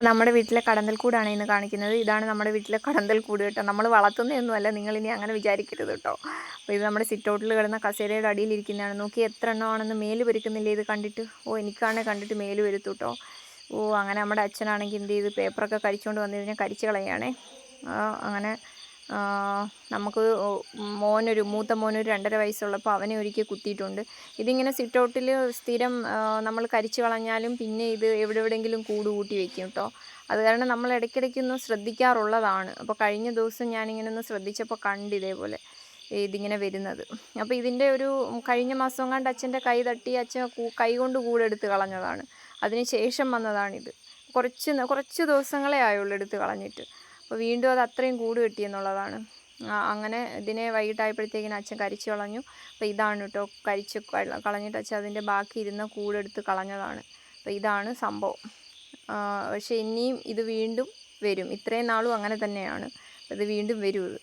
നമ്മുടെ വീട്ടിലെ കടന്തൽ കൂടാണ് ഇന്ന് കാണിക്കുന്നത്. ഇതാണ് നമ്മുടെ വീട്ടിലെ കടന്തൽ കൂട് കേട്ടോ. നമ്മൾ വളർത്തുന്നതൊന്നുമല്ല, നിങ്ങളിനി അങ്ങനെ വിചാരിക്കരുത് കേട്ടോ. അപ്പോൾ ഇത് നമ്മുടെ സിറ്റൗട്ടിൽ കിടന്ന കസേരയുടെ അടിയിലിരിക്കുന്നതാണ്. നോക്കി എത്ര എണ്ണമാണെന്ന്. മേല് പൊരിക്കുന്നില്ലേ ഇത് കണ്ടിട്ട്? എനിക്കാണെങ്കിൽ കണ്ടിട്ട് മേല് വരുത്തു കേട്ടോ. അങ്ങനെ നമ്മുടെ അച്ഛനാണെങ്കിൽ എന്ത് ചെയ്ത് പേപ്പറൊക്കെ കരിച്ചുകൊണ്ട് വന്ന് ഇതിനെ കരിച്ച് കളയുകയാണേ. അങ്ങനെ നമുക്ക് മൂത്ത മോനൊരു 2.5 വയസ്സുള്ളപ്പോൾ അവനെ ഒരിക്കൽ കുത്തിയിട്ടുണ്ട്. ഇതിങ്ങനെ സിറ്റൗട്ടിൽ സ്ഥിരം നമ്മൾ കരിച്ചു കളഞ്ഞാലും പിന്നെ ഇത് എവിടെയെങ്കിലും കൂട് കൂട്ടി വെക്കും കേട്ടോ. അത് കാരണം നമ്മൾ ഇടയ്ക്കിടയ്ക്കൊന്ന് ശ്രദ്ധിക്കാറുള്ളതാണ്. അപ്പോൾ കഴിഞ്ഞ ദിവസം ഞാനിങ്ങനെ ഒന്ന് ശ്രദ്ധിച്ചപ്പോൾ ഇതേപോലെ ഇതിങ്ങനെ വരുന്നത്. അപ്പോൾ ഇതിൻ്റെ ഒരു കഴിഞ്ഞ മാസം എങ്ങാണ്ട് അച്ഛൻ്റെ കൈ തട്ടി അച്ഛൻ കൈ കൊണ്ട് കൂടെടുത്ത് കളഞ്ഞതാണ്. അതിന് ശേഷം വന്നതാണിത്. കുറച്ച് ദിവസങ്ങളേ ആയുള്ളൂ എടുത്ത് കളഞ്ഞിട്ട്. അപ്പോൾ വീണ്ടും അത് അത്രയും കൂട് കെട്ടിയെന്നുള്ളതാണ്. അങ്ങനെ ഇതിനെ വൈകിട്ടായപ്പോഴത്തേക്കിന് അച്ഛൻ കരിച്ചു കളഞ്ഞു. അപ്പോൾ ഇതാണ് കേട്ടോ, കരിച്ച് കളഞ്ഞിട്ട് അച്ഛൻ അതിൻ്റെ ബാക്കി ഇരുന്ന കൂടെടുത്ത് കളഞ്ഞതാണ്. അപ്പോൾ ഇതാണ് സംഭവം. പക്ഷേ ഇനിയും ഇത് വീണ്ടും വരും. ഇത്രയും നാളും അങ്ങനെ തന്നെയാണ്. ഇത് വീണ്ടും വരും ഇത്.